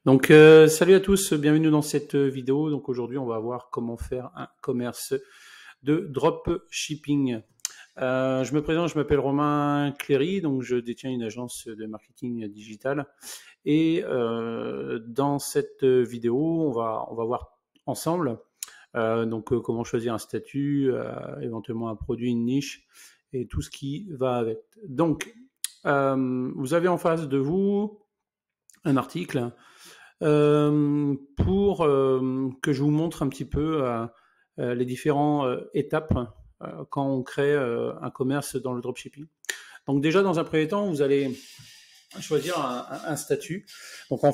Donc, salut à tous, bienvenue dans cette vidéo. Donc aujourd'hui, on va voir comment faire un commerce de dropshipping. Je me présente, je m'appelle Romain Cléry, donc je détiens une agence de marketing digital. Et dans cette vidéo, on va voir ensemble comment choisir un statut, éventuellement un produit, une niche et tout ce qui va avec. Donc, vous avez en face de vous un article pour que je vous montre un petit peu les différentes étapes quand on crée un commerce dans le dropshipping. Donc déjà, dans un premier temps, vous allez choisir un statut. Donc en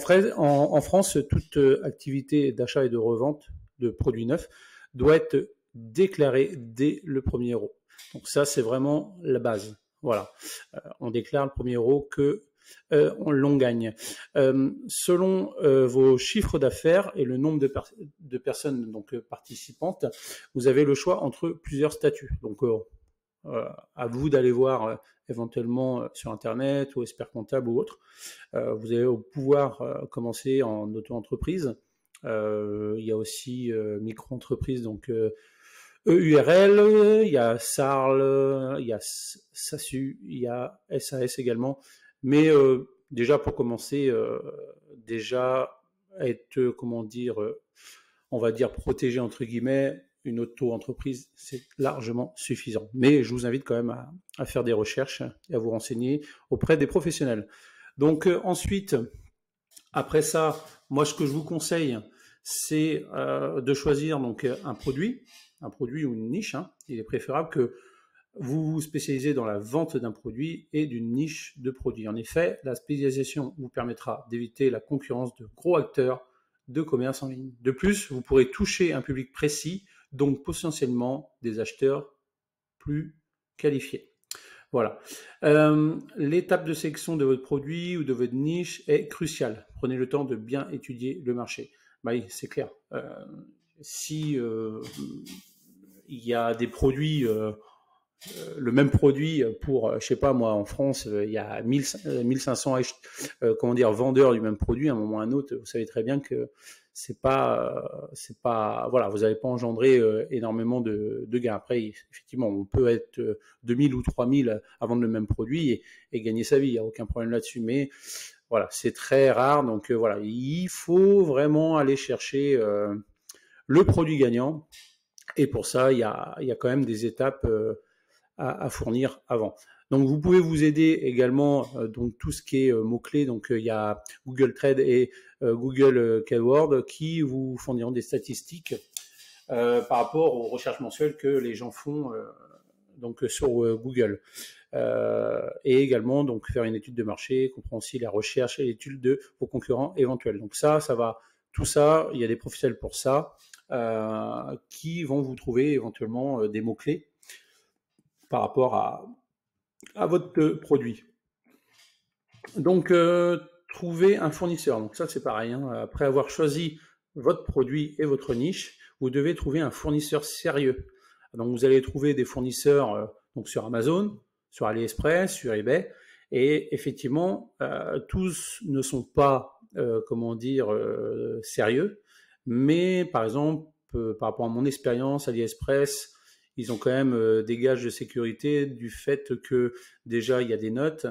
France, toute activité d'achat et de revente de produits neufs doit être déclarée dès le premier euro. Donc ça, c'est vraiment la base. Voilà, on déclare le premier euro que l'on gagne. Selon vos chiffres d'affaires et le nombre de personnes donc participantes, vous avez le choix entre plusieurs statuts. Donc à vous d'aller voir éventuellement sur Internet ou expert comptable ou autre. Vous allez pouvoir commencer en auto-entreprise. Il y a aussi micro-entreprise, donc EURL, il y a SARL, il y a SASU, il y a SAS également. Mais déjà pour commencer, déjà être, comment dire, on va dire protégé entre guillemets, une auto-entreprise, c'est largement suffisant. Mais je vous invite quand même à faire des recherches et à vous renseigner auprès des professionnels. Donc ensuite, après ça, moi ce que je vous conseille, c'est de choisir donc un produit ou une niche. Il est préférable que vous vous spécialisez dans la vente d'un produit et d'une niche de produits. En effet, la spécialisation vous permettra d'éviter la concurrence de gros acteurs de commerce en ligne. De plus, vous pourrez toucher un public précis, donc potentiellement des acheteurs plus qualifiés. Voilà. L'étape de sélection de votre produit ou de votre niche est cruciale. Prenez le temps de bien étudier le marché. Oui, c'est clair. Si il y a des produits le même produit pour, je sais pas moi, en France, il y a 1500 vendeurs du même produit, à un moment ou à un autre, vous savez très bien que c'est pas, voilà, vous n'allez pas engendrer énormément de gains. Après, effectivement, on peut être 2000 ou 3000 à vendre le même produit et gagner sa vie, il n'y a aucun problème là-dessus, mais voilà, c'est très rare, donc voilà, il faut vraiment aller chercher le produit gagnant, et pour ça, il y a quand même des étapes à fournir avant. Donc vous pouvez vous aider également donc tout ce qui est mots-clés. Donc il y a Google Trade et Google Keyword qui vous fourniront des statistiques par rapport aux recherches mensuelles que les gens font donc sur Google. Et également donc faire une étude de marché, comprendre aussi la recherche et l'étude de vos concurrents éventuels. Donc ça va, tout ça, il y a des professionnels pour ça qui vont vous trouver éventuellement des mots-clés par rapport à votre produit. Donc, trouver un fournisseur. Donc ça, c'est pareil. Après avoir choisi votre produit et votre niche, vous devez trouver un fournisseur sérieux. Donc, vous allez trouver des fournisseurs donc sur Amazon, sur AliExpress, sur eBay. Et effectivement, tous ne sont pas, sérieux. Mais par exemple, par rapport à mon expérience, AliExpress, ils ont quand même des gages de sécurité du fait que déjà il y a des notes,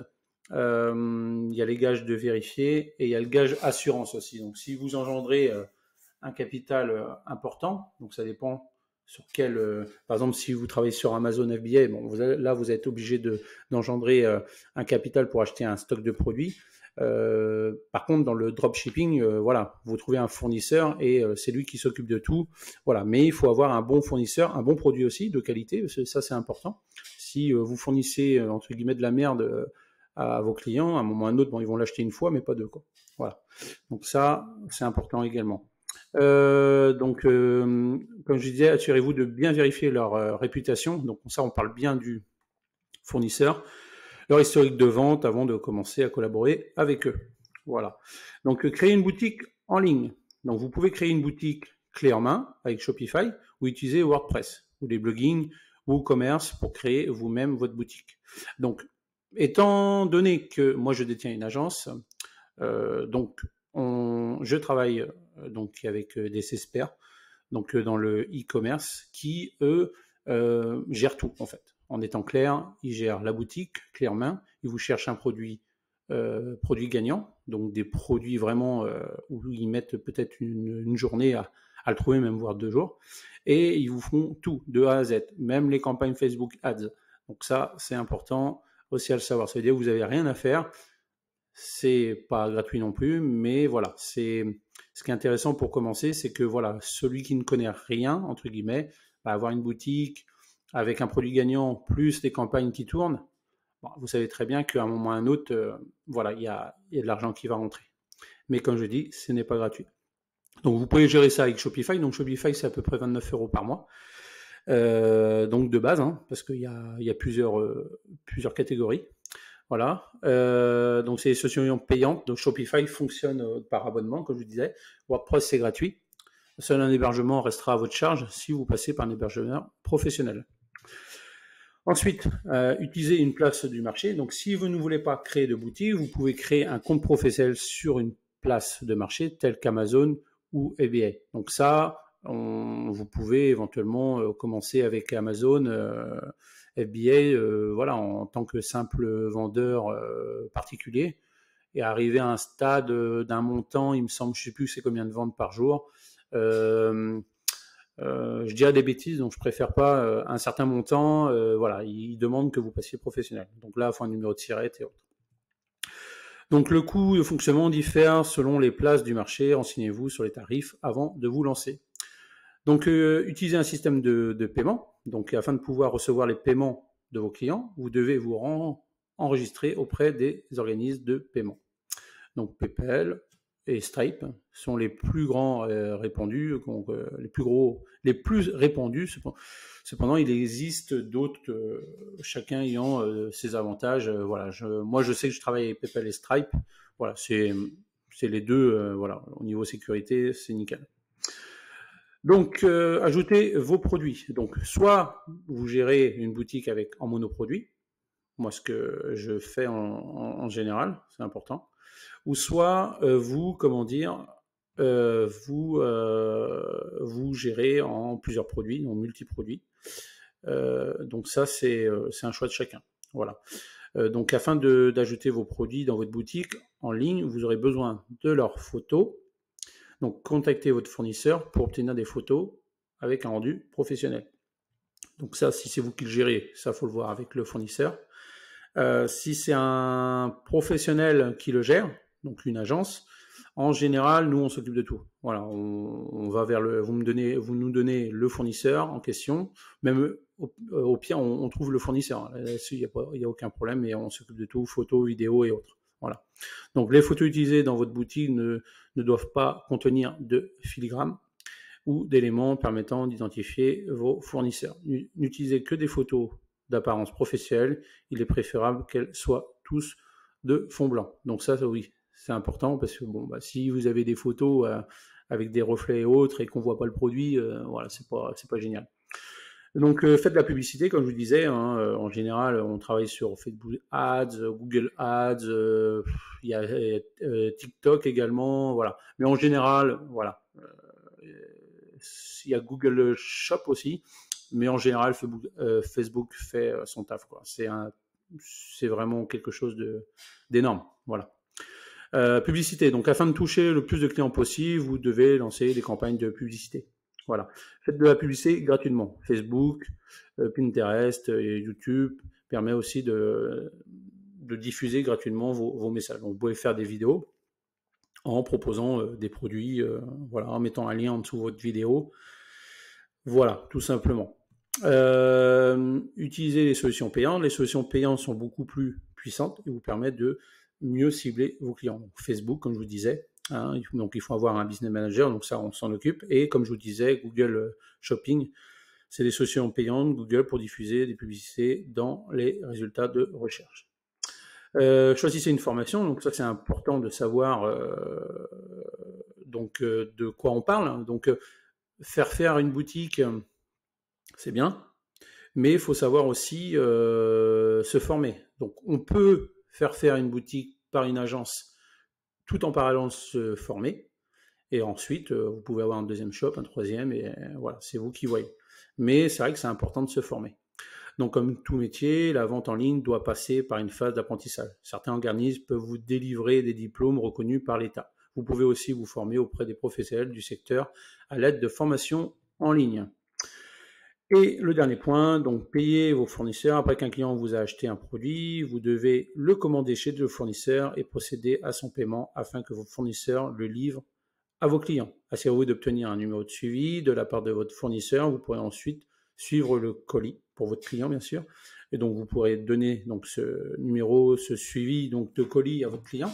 il y a les gages de vérifier et il y a le gage assurance aussi. Donc si vous engendrez un capital important, donc ça dépend sur quel, par exemple si vous travaillez sur Amazon FBA, bon, vous êtes obligé d'engendrer un capital pour acheter un stock de produits. Par contre, dans le dropshipping, voilà, vous trouvez un fournisseur et c'est lui qui s'occupe de tout. Voilà, mais il faut avoir un bon fournisseur, un bon produit aussi de qualité, ça c'est important. Si vous fournissez entre guillemets de la merde à vos clients, à un moment ou à un autre, bon, ils vont l'acheter une fois, mais pas deux, quoi. Voilà. Donc ça, c'est important également. Comme je disais, assurez-vous de bien vérifier leur réputation. Donc ça, on parle bien du fournisseur, leur historique de vente avant de commencer à collaborer avec eux. Voilà. Donc, créer une boutique en ligne. Donc, vous pouvez créer une boutique clé en main avec Shopify ou utiliser WordPress ou des blogging ou commerce pour créer vous-même votre boutique. Donc, étant donné que moi je détiens une agence, donc je travaille donc avec des experts donc dans le e-commerce qui, eux, gèrent tout en fait. En étant clair, ils gèrent la boutique, clé en main, ils vous cherchent un produit gagnant, donc des produits vraiment où ils mettent peut-être une journée à le trouver, même voire 2 jours, et ils vous font tout de A à Z, même les campagnes Facebook Ads. Donc ça, c'est important aussi à le savoir. Ça veut dire que vous n'avez rien à faire. C'est pas gratuit non plus, mais voilà, c'est ce qui est intéressant pour commencer, c'est que voilà, celui qui ne connaît rien, entre guillemets, va avoir une boutique avec un produit gagnant plus des campagnes qui tournent. Bon, vous savez très bien qu'à un moment ou à un autre, voilà, il y a de l'argent qui va rentrer. Mais comme je dis, ce n'est pas gratuit. Donc vous pouvez gérer ça avec Shopify. Donc Shopify, c'est à peu près 29 € par mois. Donc de base, hein, parce qu'il y a plusieurs catégories. Voilà. Donc c'est des solutions payantes. Donc Shopify fonctionne par abonnement, comme je vous disais. WordPress, c'est gratuit. Seul un hébergement restera à votre charge si vous passez par un hébergeur professionnel. Ensuite, utilisez une place du marché. Donc si vous ne voulez pas créer de boutique, vous pouvez créer un compte professionnel sur une place de marché telle qu'Amazon ou FBA. Donc ça, vous pouvez éventuellement commencer avec Amazon, FBA, voilà, en tant que simple vendeur particulier, et arriver à un stade d'un montant, il me semble, je ne sais plus c'est combien de ventes par jour. Je dirais des bêtises, donc je préfère pas un certain montant. Voilà, ils demandent que vous passiez professionnel. Donc là, il faut un numéro de SIRET et autres. Donc le coût de fonctionnement diffère selon les places du marché. Renseignez-vous sur les tarifs avant de vous lancer. Donc utilisez un système de paiement. Donc afin de pouvoir recevoir les paiements de vos clients, vous devez vous enregistrer auprès des organismes de paiement. Donc PayPal et Stripe sont les plus grands répandus, les plus répandus. Cependant, il existe d'autres, chacun ayant ses avantages. Voilà, moi, je sais que je travaille avec PayPal et Stripe. Voilà, c'est les deux. Voilà, au niveau sécurité, c'est nickel. Donc, ajoutez vos produits. Donc, soit vous gérez une boutique en monoproduit. Moi, ce que je fais en général, c'est important. Ou soit vous gérez en plusieurs produits, en multi-produits. Donc ça, c'est un choix de chacun. Voilà. Donc afin d'ajouter vos produits dans votre boutique en ligne, vous aurez besoin de leurs photos. Donc contactez votre fournisseur pour obtenir des photos avec un rendu professionnel. Donc ça, si c'est vous qui le gérez, ça faut le voir avec le fournisseur. Si c'est un professionnel qui le gère, donc une agence, en général, nous, on s'occupe de tout. Voilà, on va vers vous nous donnez le fournisseur en question. Même au pire, on trouve le fournisseur. Là-dessus, il n'y a aucun problème, et on s'occupe de tout, photos, vidéos et autres. Voilà. Donc, les photos utilisées dans votre boutique ne doivent pas contenir de filigrane ou d'éléments permettant d'identifier vos fournisseurs. N'utilisez que des photos d'apparence professionnelle. Il est préférable qu'elles soient tous de fond blanc. Donc ça oui, c'est important, parce que bon, si vous avez des photos avec des reflets et autres et qu'on voit pas le produit, voilà, c'est pas génial. Donc faites de la publicité, comme je vous disais, hein, en général, on travaille sur Facebook Ads, Google Ads, il y a TikTok également, voilà. Mais en général, voilà, il y a Google Shop aussi, mais en général, Facebook fait son taf, quoi. C'est vraiment quelque chose d'énorme, voilà. Publicité. Donc, afin de toucher le plus de clients possible, vous devez lancer des campagnes de publicité. Voilà. Faites de la publicité gratuitement. Facebook, Pinterest et YouTube permet aussi de diffuser gratuitement vos messages. Donc, vous pouvez faire des vidéos en proposant des produits, voilà, en mettant un lien en dessous de votre vidéo. Voilà, tout simplement. Utilisez les solutions payantes. Les solutions payantes sont beaucoup plus puissantes et vous permettent de mieux cibler vos clients. Donc, Facebook, comme je vous disais, hein, donc il faut avoir un business manager, donc ça on s'en occupe. Et comme je vous disais, Google Shopping, c'est des solutions payantes, Google, pour diffuser des publicités dans les résultats de recherche. Choisissez une formation, donc ça c'est important de savoir de quoi on parle. Donc faire une boutique, c'est bien, mais il faut savoir aussi se former. Donc on peut faire une boutique par une agence tout en parallèle se former. Et ensuite, vous pouvez avoir un deuxième shop, un troisième, et voilà, c'est vous qui voyez. Mais c'est vrai que c'est important de se former. Donc, comme tout métier, la vente en ligne doit passer par une phase d'apprentissage. Certains organismes peuvent vous délivrer des diplômes reconnus par l'État. Vous pouvez aussi vous former auprès des professionnels du secteur à l'aide de formations en ligne. Et le dernier point, donc payer vos fournisseurs. Après qu'un client vous a acheté un produit, vous devez le commander chez le fournisseur et procéder à son paiement afin que vos fournisseurs le livrent à vos clients. Assurez-vous d'obtenir un numéro de suivi de la part de votre fournisseur. Vous pourrez ensuite suivre le colis pour votre client, bien sûr. Et donc, vous pourrez donner donc, ce numéro, ce suivi donc, de colis à votre client.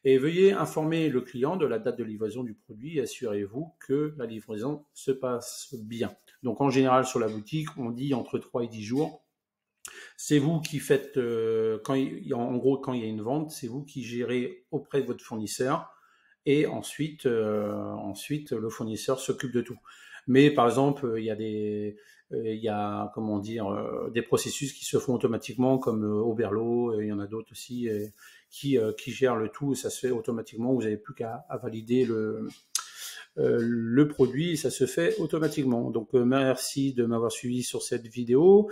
Et veuillez informer le client de la date de livraison du produit et assurez-vous que la livraison se passe bien. Donc, en général, sur la boutique, on dit entre 3 et 10 jours. C'est vous qui faites, en gros, quand il y a une vente, c'est vous qui gérez auprès de votre fournisseur et ensuite, le fournisseur s'occupe de tout. Mais par exemple, il y a comment dire, des processus qui se font automatiquement comme Oberlo, il y en a d'autres aussi qui gèrent le tout, ça se fait automatiquement, vous n'avez plus qu'à valider le produit, ça se fait automatiquement. Donc merci de m'avoir suivi sur cette vidéo.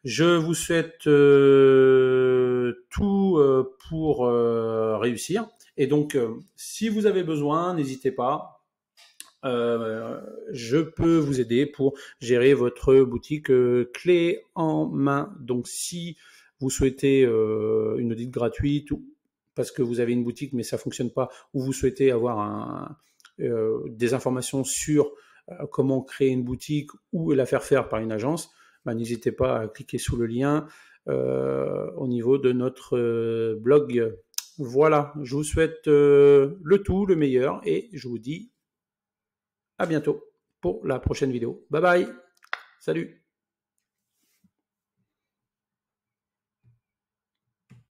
Je vous souhaite tout pour réussir. Et donc, si vous avez besoin, n'hésitez pas. Je peux vous aider pour gérer votre boutique clé en main. Donc, si vous souhaitez une audit gratuite ou parce que vous avez une boutique mais ça fonctionne pas, ou vous souhaitez avoir des informations sur comment créer une boutique ou la faire par une agence, n'hésitez pas à cliquer sous le lien au niveau de notre blog. Voilà, je vous souhaite le tout, le meilleur, et je vous dis à bientôt pour la prochaine vidéo. Bye bye, salut.